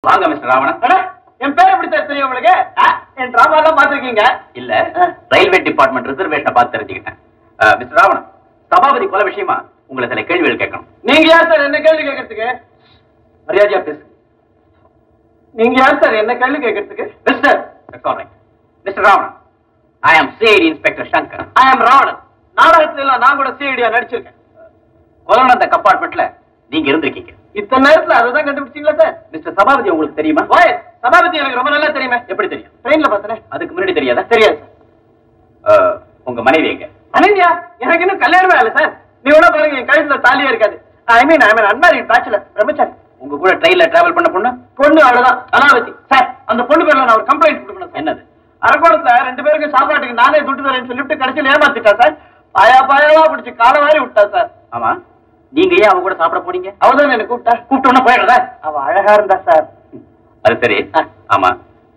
வாங்க மிஸ்டர் ராவணன். என் பேர் எப்படி சார் தெரியும் உங்களுக்கு? என் டிராமா எல்லாம் பாத்துருக்கீங்க? இல்ல, ரயில்வே டிபார்ட்மெண்ட் ரிசர்வேஷனை பார்த்து தெரிஞ்சுக்கிட்டேன். மிஸ்டர் ராவணன், சபாபதி கொலை விஷயமா உங்களை சில கேள்விகள் கேட்கணும். நீங்க யார் சார் என்ன கேள்வி கேட்கறதுக்கு? மரியாதையா பேசு. நீங்க யார் சார் என்ன கேள்வி கேட்கறதுக்கு? மிஸ்டர் ராவணன், ஐ ஆம் சிஐடி இன்ஸ்பெக்டர் சங்கர். ஐ ஆம் ராவணன். நாடகத்துல எல்லாம் நான் கூட சிஐடியா நடிச்சிருக்கேன். கொலை நடந்த கம்பார்ட்மெண்ட்ல நீங்க இருந்திருக்கீங்க. இத்தனை நேரத்துல அதான் கண்டுபிடிச்சீங்களா சார்? மிஸ்டர் சபாபதி உங்களுக்கு தெரியுமா? சபாபதி எனக்கு ரொம்ப நல்லா தெரியுமே. எப்படி தெரியும்? ட்ரெயின்ல பார்த்தனே. அதுக்கு முன்னாடி தெரியாதா? தெரியாது சார். உங்க மனைவி எங்க? மனைவியா? எனக்கு இன்னும் கல்யாணமே ஆகல சார். நீ கூட பாருங்க, என் கழுத்துல தாலியா இருக்காது. ஐ மீன் அன்மேரிட் பேச்சுலர், பிரம்மச்சாரி. உங்க கூட ட்ரெயின்ல டிராவல் பண்ண பொண்ணு? பொண்ணு அவ்வளவுதான், அனாவதி. சார், அந்த பொண்ணு பேர்ல நான் ஒரு கம்ப்ளைண்ட் கொடுக்கணும். என்னது? அரக்கோணத்துல 2 பேருக்கு சாப்பாட்டுக்கு நானே துட்டு தரேன்னு சொல்லிட்டு கடைசியில் ஏமாத்திட்டா சார். பாயாவா பிடிச்சி காலை வாரி விட்டா சார். ஆமா, நீங்க ஏன் அவங்க கூட சாப்பிட போனீங்க? அவதான் எனக்கு கூப்பிட்டோன்னு போயிடுறதா. அவ அழகா இருந்தா சார். அது சரி. ஆமா,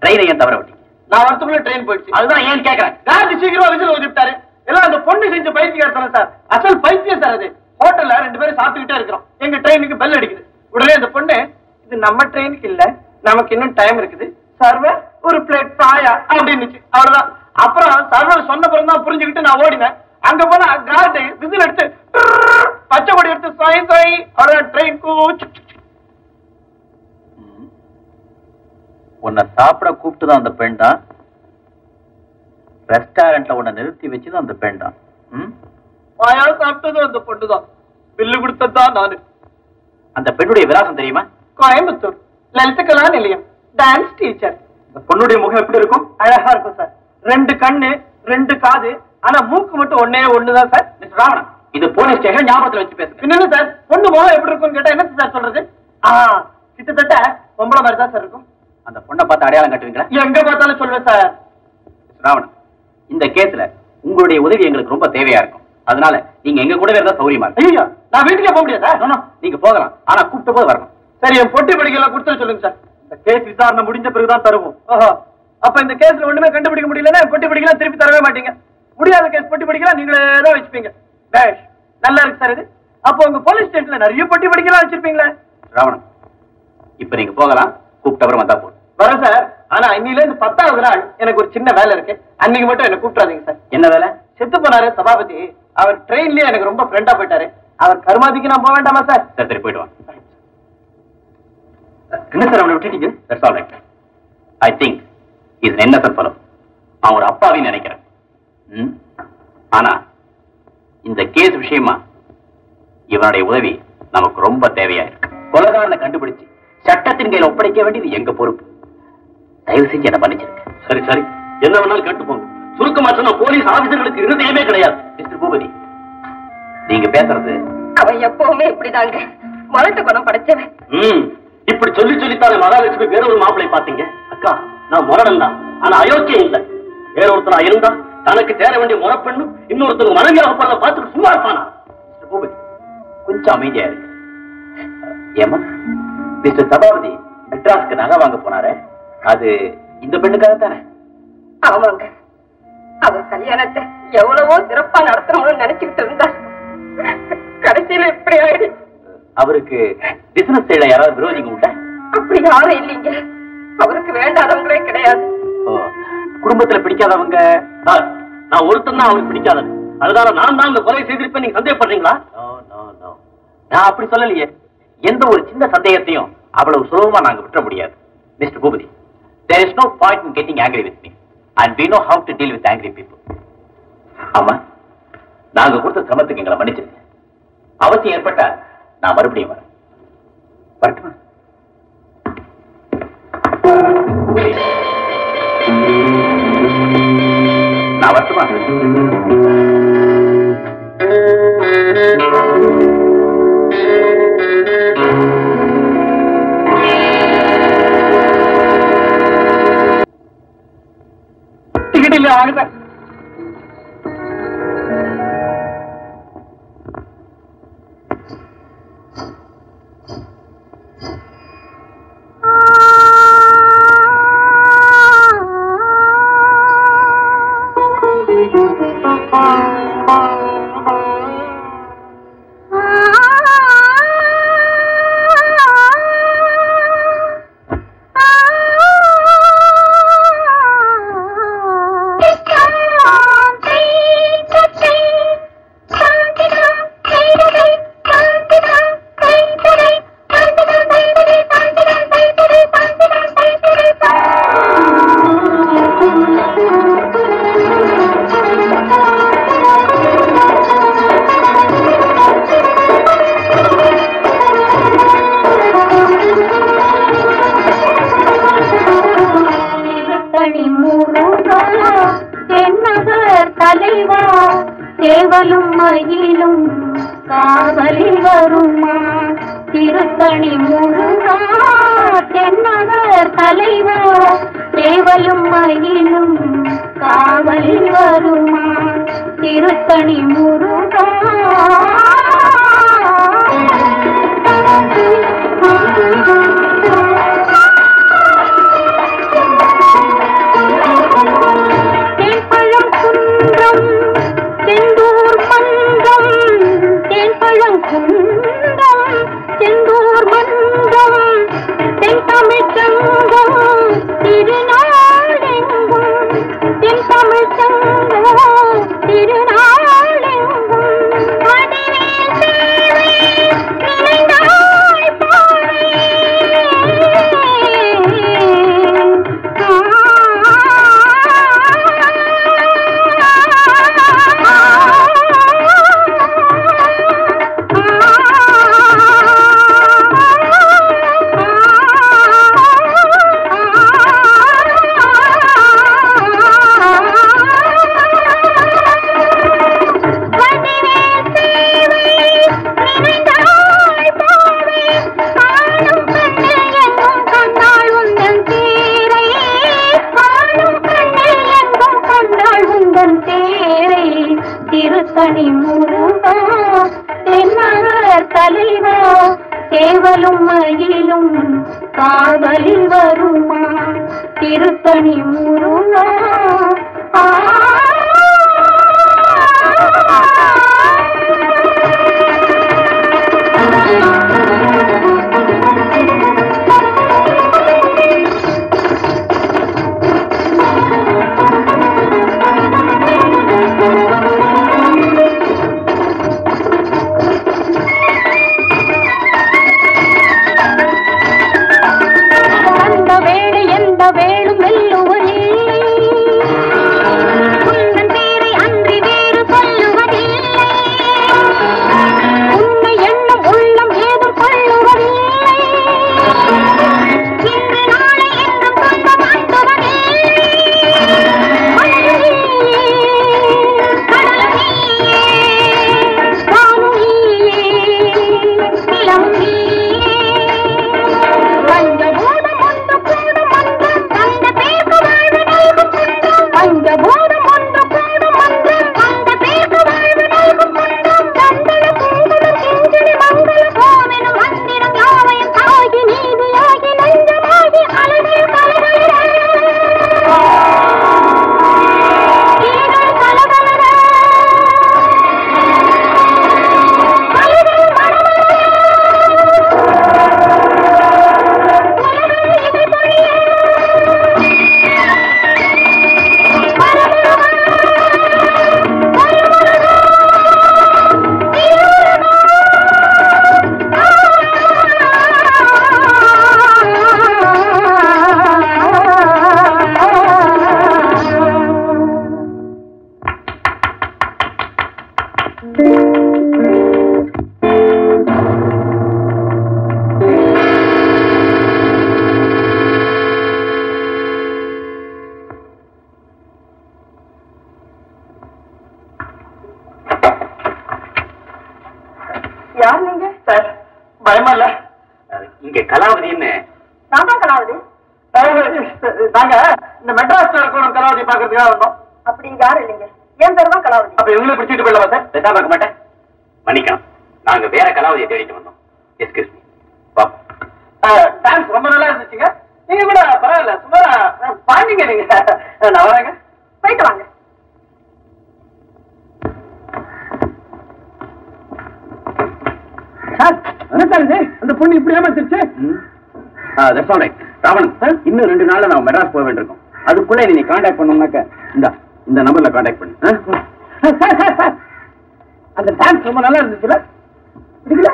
ட்ரெயினை ஏன் தவற விட்டீங்க? நான் வரத்துக்குள்ள ட்ரெயின் போயிடுச்சு. அதுதான் ஏன் கேட்கறேன். காந்தி சீக்கிரமா விசில் ஊதிட்டாரு. எல்லாம் அந்த பொண்ணு செஞ்ச பைத்தியம் சார். அசல் பைத்தியம் சார் அது. ஹோட்டல்ல 2 பேரும் சாப்பிட்டுக்கிட்டே இருக்கிறோம். எங்க ட்ரெயினுக்கு பெல் அடிக்குது. உடனே அந்த பொண்ணு, இது நம்ம ட்ரெயினுக்கு இல்ல, நமக்கு இன்னும் டைம் இருக்குது, சர்வர் ஒரு பிளேட் பாயா அப்படின்னுச்சு. அவ்வளவுதான். அப்புறம் சர்வர் சொன்ன பிறகு தான் புரிஞ்சுக்கிட்டு நான் ஓடினேன். அங்க போனா கார்டு விசில் எடுத்து பச்சை கொடி எடுத்து சாய் அவ்வளவுதான். ட்ரெயின் உன்னை சாப்பிட கூப்பிட்டுதான் அந்த பெண் தான். ரெஸ்டாரண்ட்ல உன்னை நிறுத்தி வச்சுதான் அந்த பெண் தான். பாயா சாப்பிட்டதும் அந்த பொண்ணுதான். பில்லு கொடுத்ததான் நானு. அந்த பெண்ணுடைய விலாசம் தெரியுமா? கோயம்புத்தூர் லலிதகலா நிலையம், டான்ஸ் டீச்சர். இந்த பொண்ணுடைய முகம் எப்படி இருக்கும்? அழகா இருக்கும் சார். 2 கண்ணு 2 காது, ஆனா மூக்கு மட்டும் ஒண்ணுதான் சார். மிஸ்டர் ராவணன், இது போலீஸ் ஸ்டேஷன், ஞாபகத்துல வச்சு பேசுங்க. என்ன சார், பொண்ணு முகம் எப்படி இருக்கும்னு கேட்டா என்ன சார் சொல்றது? கிட்டத்தட்ட பொம்பளை மாதிரி தான் சார் இருக்கும். அந்த பொண்ணை பார்த்து அடையாளம் கட்டுவீங்களா? எங்க பார்த்தாலும் சொல்லுவேன் சார். மிஸ்டர் ராவணன், இந்த கேஸ்ல உங்களுடைய உதவி எங்களுக்கு ரொம்ப தேவையா இருக்கும். அதனால நீங்க எங்க கூட இருந்தா சௌரியமா இருக்கு. ஐயா, நான் வீட்டுக்கே போக முடியாதா? நீங்க போகலாம், ஆனா கூப்பிட்ட போது வரணும். சரி, என் பொட்டி படிக்கலாம் கொடுத்து சொல்லுங்க சார். இந்த கேஸ் விசாரணை முடிஞ்ச பிறகுதான் தருவோம். அப்ப இந்த கேஸ்ல ஒண்ணுமே கண்டுபிடிக்க முடியலன்னா பொட்டி படிக்கலாம் திருப்பி தரவே மாட்டீங்க. முடியாத கேஸ் பொட்டி படிக்கலாம் நீங்களே தான் வச்சுப்பீங்க. நல்லா இருக்கு சார் இது. அப்போ உங்க போலீஸ் ஸ்டேஷன்ல நிறைய பொட்டி படிக்கலாம் வச்சிருப்பீங்களே. ராவணன், இப்ப நீங்க போகலாம், கூப்பிட்ட அப்புறம் வந்தா போதும். வரேன் சார். ஆனா இன்னில இருந்து 10வது நாள் எனக்கு ஒரு சின்ன வேலை இருக்கு. அன்னைக்கு மட்டும் என்ன கூப்பிடாதீங்க சார். என்ன வேலை? செத்து போனாரு சபாபதி. அவர் ட்ரெயின்லயே எனக்கு ரொம்ப ஃப்ரெண்டா போயிட்டாரு. அவர் கருமாதிக்கு நான் போக வேண்டாமா சார்? சரி, போயிட்டு வாங்க. என்ன சார் அவனை விட்டுட்டீங்க? That's all right. I think he's an innocent fellow. அவன் ஒரு அப்பாவின்னு நினைக்கிறேன். ஆனா இந்த கேஸ் விஷயமா இவனுடைய உதவி நமக்கு ரொம்ப தேவையா இருக்கு. கொலைகாரனை கண்டுபிடிச்சு சட்டத்தின் கையில ஒப்படைக்க வேண்டியது எங்க பொறுப்பு. தயவு செஞ்சு என்ன மன்னிச்சிருக்க. சரி, என்ன வேணாலும் கேட்டு போங்க. சுருக்கமா சொன்ன போலீஸ் ஆபீசர்களுக்கு இருதயமே கிடையாது. மிஸ்டர் பூபதி, நீங்க பேசுறது அவன் எப்பவுமே இப்படிதாங்க, மலட்டு குணம் படைச்சவன். இப்படி சொல்லித்தானே மகாலட்சுமி வேற ஒரு மாப்பிளை பாத்தீங்க. அக்கா, நான் முரடன் தான், ஆனா அயோக்கியம் இல்லை. வேற ஒருத்தரா இருந்தா தனக்கு சேர வேண்டிய முறப்பெண்ணும் இன்னொருத்தருக்கு மனைவியாக போறத பார்த்துட்டு சும்மா இருப்பானா? மிஸ்டர் பூபதி, கொஞ்சம் அமைதியா இருக்கு. ஏமா, மிஸ்டர் சபாபதி மெட்ராஸ்க்கு நகை வாங்க போனாரு, அது இந்த பெண்ணுக்காக தானே? ஆமாங்க, அவர் கல்யாணத்தை எவ்வளவோ சிறப்பா நடத்தணும்னு நினைச்சுக்கிட்டு இருந்தார். கடைசியில இப்படி ஆயிடுச்சு. அவருக்கு பிசினஸ் செய்யல யாராவது விரோதிங்க உண்டா? அப்படி யாரும் இல்லைங்க. அவருக்கு வேண்டாதவங்களே கிடையாது. குடும்பத்துல பிடிக்காதவங்க? நான் ஒருத்தன் தான் அவருக்கு பிடிக்காதவன். அதனால நான் தான் இந்த கொலை செய்திருப்பேன் நீங்க சந்தேகப்படுறீங்களா? நான் அப்படி சொல்லலையே. எந்த ஒரு சின்ன சந்தேகத்தையும் அவ்வளவு சுலபமா நாங்க விட்டுற முடியாது. Mister Boopathi, there is no point in getting angry with me and we know how to deal with angry people. ஆமா, நாங்க கொடுத்த சிரமத்துக்கு எங்களை மன்னிச்சிருங்க. அவசியம் ஏற்பட்டா நான் மறுபடியும் வரேன். வரட்டுமா? நான் வரட்டுமா? டிக்கெட் இல்ல ஆகுது. தலைவா சேவலும் மயிலும் காவலில் வருமா திருத்தணி முருகா தென்னவர் தலைவா சேவலும் மயிலும் காவலில் வருமா திருத்தணி முருகா திருத்தணி முருகா தென்னவர் தலைவா சேவலும் மயிலும் காவலில் வருமா திருத்தணி முருகா யார் நீங்க சார்? பயமா இல்ல? இங்க கலாவதின்னு நான் தான் கலாவதி. நாங்க இந்த மெட்ராஸ்ல இருக்கணும் கலாவதி பாக்குறதுக்காக வந்தோம். அப்படி இங்க யாரும் இல்லைங்க. என் பேர் தான் கலாவதி. அப்ப இவங்களே பிடிச்சிட்டு போயிடலாமா சார்? பேசாம இருக்க மாட்டேன். மன்னிக்கணும், நாங்க வேற கலாவதியை தேடிட்டு வந்தோம். Excuse me. டான்ஸ் ரொம்ப நல்லா இருந்துச்சுங்க. நீங்க கூட பரவாயில்ல, சும்மா பாண்டிங்க நீங்க. நான் வரேங்க. போயிட்டு வாங்க. அந்த பொண்ணு இப்படி ஏமாத்திருச்சு. ராவணன், இன்னும் 2 நாள்ல நான் மெட்ராஸ் போக வேண்டியிருக்கோம். அதுக்குள்ள நீ கான்டாக்ட் பண்ணோம்னாக்க இந்த நம்பர்ல கான்டாக்ட் பண்ணு. அந்த டான்ஸ் ரொம்ப நல்லா இருந்துச்சுல? பிடிக்கல?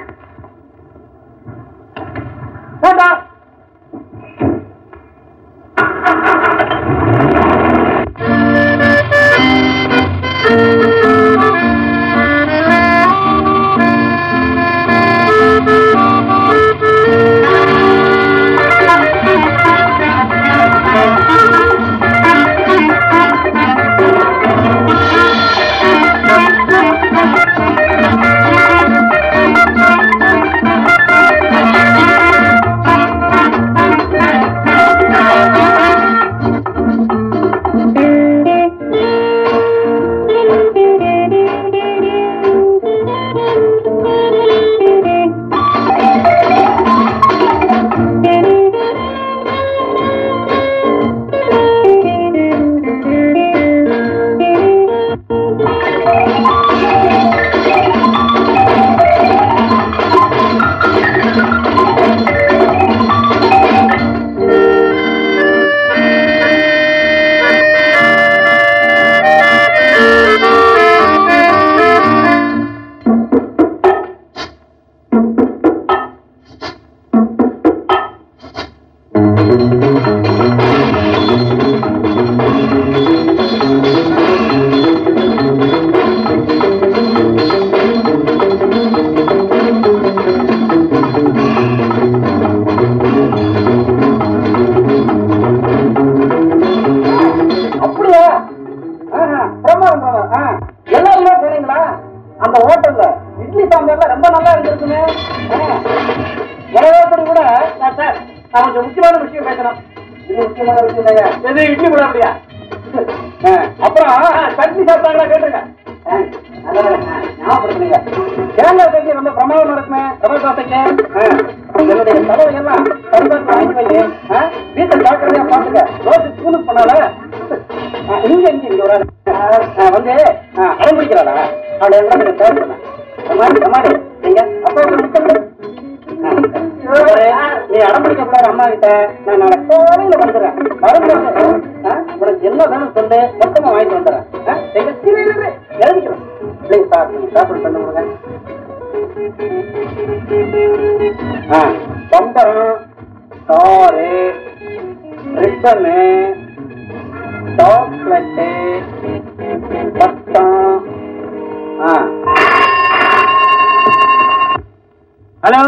ஹலோ,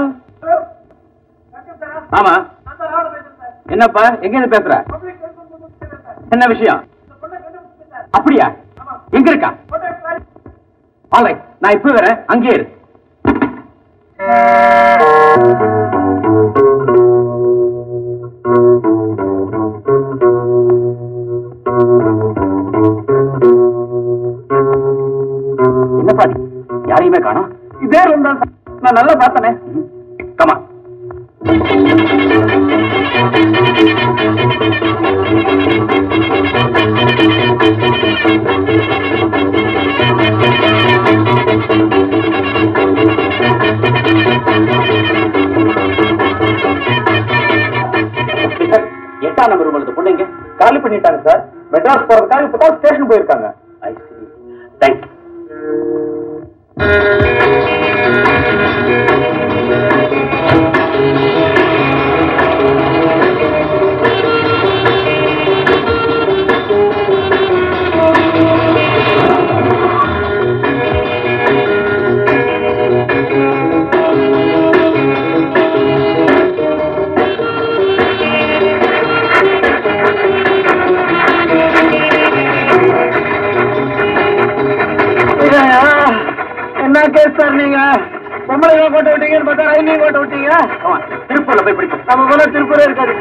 ஆமா, என்னப்பா, எங்க பேசுற? என்ன விஷயம்? அப்படியா? எங்க இருக்கா? ஆல்ரைட், நான் இப்ப வரேன், அங்கே இரு. என்னப்பா யாரையுமே காணோம்? இதே ரூம் தான், நான் நல்லா பார்த்தனே. கமா. எட்டாம் நம்பர் ரூம் பொண்ணுங்க காலி பண்ணிட்டாங்க சார். மெட்ராஸ் போறதுக்காக இப்பதான் ஸ்டேஷன் போயிருக்காங்க. தேங்க்யூ. என்ன கேஸ் சார் நீங்க? பொம்பளை போட்டு விட்டீங்கன்னு பார்த்தா ரயிலையும் போட்டு விட்டீங்க. திருப்பூர்ல போய் பிடிக்கும். நம்ம போல திருப்பூரே இருக்காது.